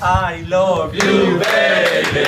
I love you, baby.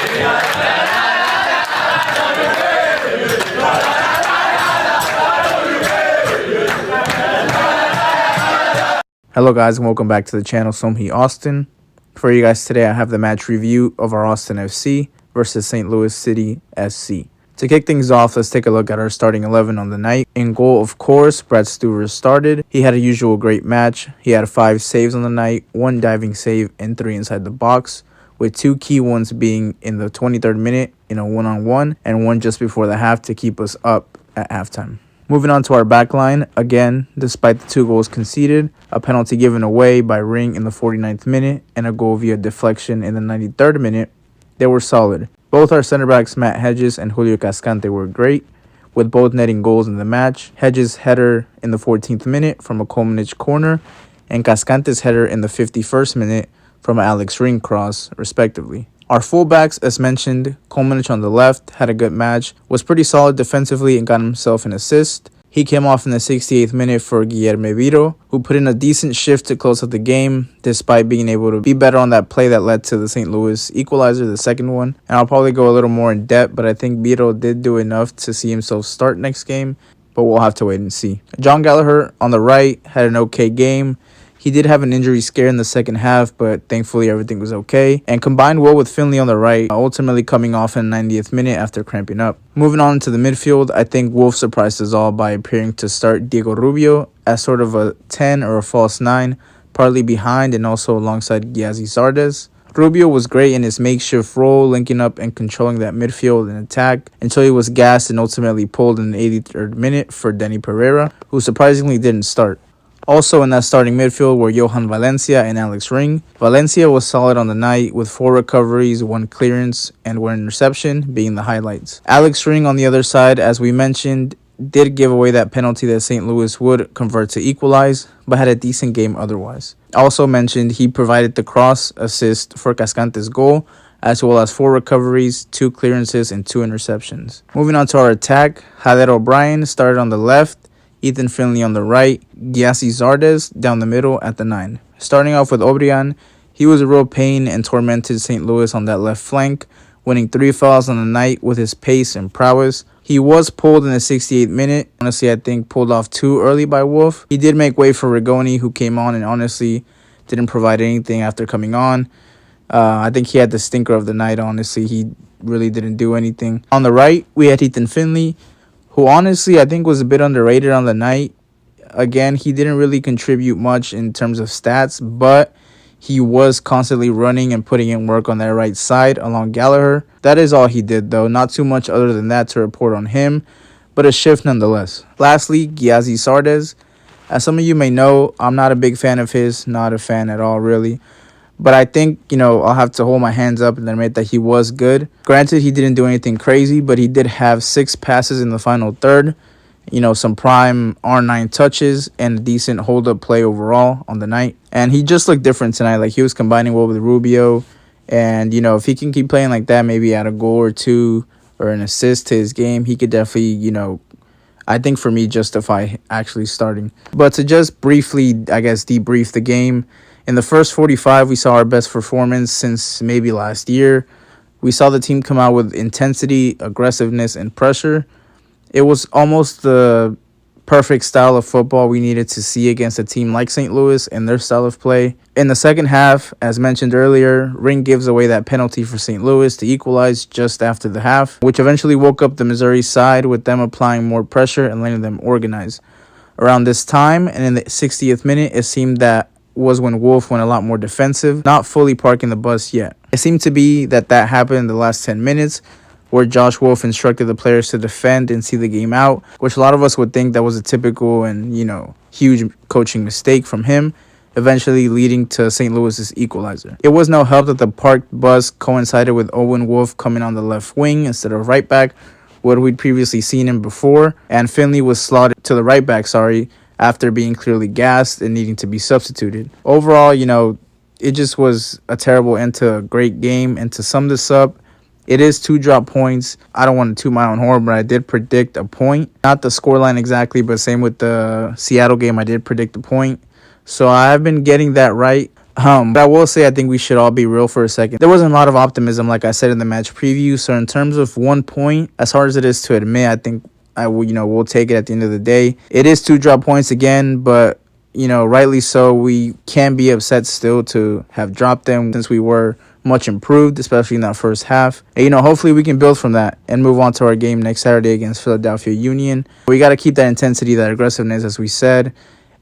Hello guys and welcome back to the channel. Somhi Austin. For you guys today, I have the match review of our Austin FC versus St. Louis City SC. To kick things off, let's take a look at our starting 11 on the night. In goal, of course, Brad Stuver started. He had a usual great match. He had 5 saves on the night, 1 diving save and 3 inside the box, with 2 key ones being in the 23rd minute in a one-on-one and 1 just before the half to keep us up at halftime. Moving on to our back line, again, despite the 2 goals conceded, a penalty given away by Ring in the 49th minute, and a goal via deflection in the 93rd minute, they were solid. Both our center backs, Matt Hedges and Julio Cascante, were great, with both netting goals in the match. Hedges' header in the 14th minute from a Kolmanich corner, and Cascante's header in the 51st minute from an Alex Ring cross, respectively. Our fullbacks, as mentioned, Kolmanich on the left had a good match, was pretty solid defensively and got himself an assist. He came off in the 68th minute for Guilherme Viro, who put in a decent shift to close out the game, despite being able to be better on that play that led to the St. Louis equalizer, the second one. And I'll probably go a little more in depth, but I think Viro did do enough to see himself start next game, but we'll have to wait and see. John Gallagher on the right had an okay game. He did have an injury scare in the second half, but thankfully everything was okay. And combined well with Finley on the right, ultimately coming off in the 90th minute after cramping up. Moving on to the midfield, I think Wolf surprised us all by appearing to start Diego Rubio as sort of a 10 or a false 9, partly behind and also alongside Giazzi Zardes. Rubio was great in his makeshift role, linking up and controlling that midfield and attack until he was gassed and ultimately pulled in the 83rd minute for Denny Pereira, who surprisingly didn't start. Also in that starting midfield were Johan Valencia and Alex Ring. Valencia was solid on the night with 4 recoveries, 1 clearance, and 1 interception being the highlights. Alex Ring on the other side, as we mentioned, did give away that penalty that St. Louis would convert to equalize, but had a decent game otherwise. Also mentioned, he provided the cross assist for Cascante's goal, as well as 4 recoveries, 2 clearances, and 2 interceptions. Moving on to our attack, Jader O'Brien started on the left, Ethan Finley on the right, Giazzi Zardes down the middle at the 9. Starting off with O'Brien, he was a real pain and tormented St. Louis on that left flank, winning 3 fouls on the night with his pace and prowess. He was pulled in the 68th minute. Honestly, I think pulled off too early by Wolf. He did make way for Rigoni, who came on and honestly didn't provide anything after coming on. I think he had the stinker of the night, honestly. He really didn't do anything. On the right, we had Ethan Finley, who honestly I think was a bit underrated on the night. Again, he didn't really contribute much in terms of stats, but he was constantly running and putting in work on that right side along Gallagher. That is all he did, though. Not too much other than that to report on him, but a shift nonetheless. Lastly, Giazzi Zardes. As some of you may know, I'm not a big fan of his. Not a fan at all, really. But I think, I'll have to hold my hands up and admit that he was good. Granted, he didn't do anything crazy, but he did have 6 passes in the final third. Some prime R9 touches and a decent hold-up play overall on the night. And he just looked different tonight. Like, he was combining well with Rubio. And, if he can keep playing like that, maybe add a goal or 2 or an assist to his game, he could definitely, I think for me, justify actually starting. But to just briefly, debrief the game, in the first 45, we saw our best performance since maybe last year. We saw the team come out with intensity, aggressiveness, and pressure. It was almost the perfect style of football we needed to see against a team like St. Louis and their style of play. In the second half, as mentioned earlier, Ring gives away that penalty for St. Louis to equalize just after the half, which eventually woke up the Missouri side with them applying more pressure and letting them organize. Around this time, and in the 60th minute, it seemed that was when Wolf went a lot more defensive, not fully parking the bus yet. It seemed to be that happened in the last 10 minutes, where Josh Wolf instructed the players to defend and see the game out, which a lot of us would think that was a typical and, huge coaching mistake from him, eventually leading to St. Louis's equalizer. It was no help that the parked bus coincided with Owen Wolf coming on the left wing instead of right back, what we'd previously seen him before, and Finley was slotted to the right back, after being clearly gassed and needing to be substituted. Overall, it just was a terrible end to a great game. And to sum this up, it is 2 drop points. I don't want to toot my own horn, but I did predict a point. Not the scoreline exactly, but same with the Seattle game, I did predict a point. So I've been getting that right. But I will say I think we should all be real for a second. There wasn't a lot of optimism, like I said in the match preview. So in terms of 1 point, as hard as it is to admit, I think we'll take it at the end of the day. It is 2 drop points again, but rightly so. We can be upset still to have dropped them since we were much improved, especially in that first half. And, hopefully we can build from that and move on to our game next Saturday against Philadelphia Union. We got to keep that intensity, that aggressiveness, as we said,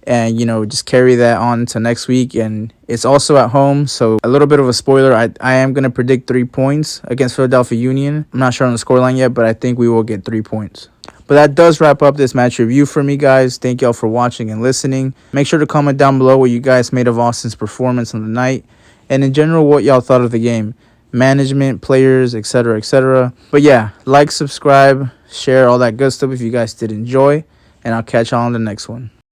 and, just carry that on to next week. And it's also at home, so a little bit of a spoiler. I am going to predict 3 points against Philadelphia Union. I'm not sure on the scoreline yet, but I think we will get 3 points. But that does wrap up this match review for me, guys. Thank y'all for watching and listening. Make sure to comment down below what you guys made of Austin's performance on the night, and in general, what y'all thought of the game. Management, players, etc., etc. But yeah, like, subscribe, share, all that good stuff if you guys did enjoy, and I'll catch y'all on the next one.